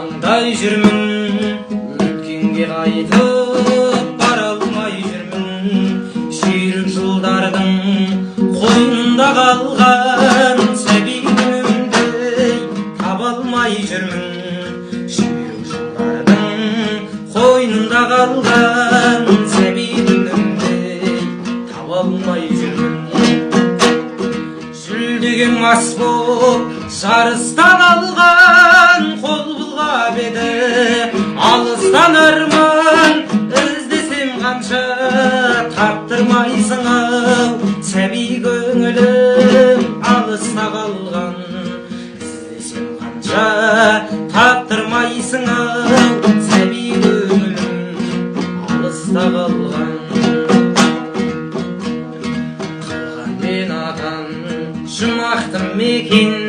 аңдай жүрмін, өткенге қайтып бара алмай жүрмін. Жүйрік жылдардың қойнында қалған сәби күнімді таба алмай жүрмін. Жүйрік жылдардың қойнында қалған сәби күнімді таба алмай жүрмін. Жүлдеген мас боп жарыстан алған қол бұлғап еді, алыстан арман іздесем қанша таптырмайсың ау, сәби көңілім алыста қалған. Іздесем қанша таптырмайсың ау, сәби көңілім алыста қалған. Қылған мен атан жұмақты мекен,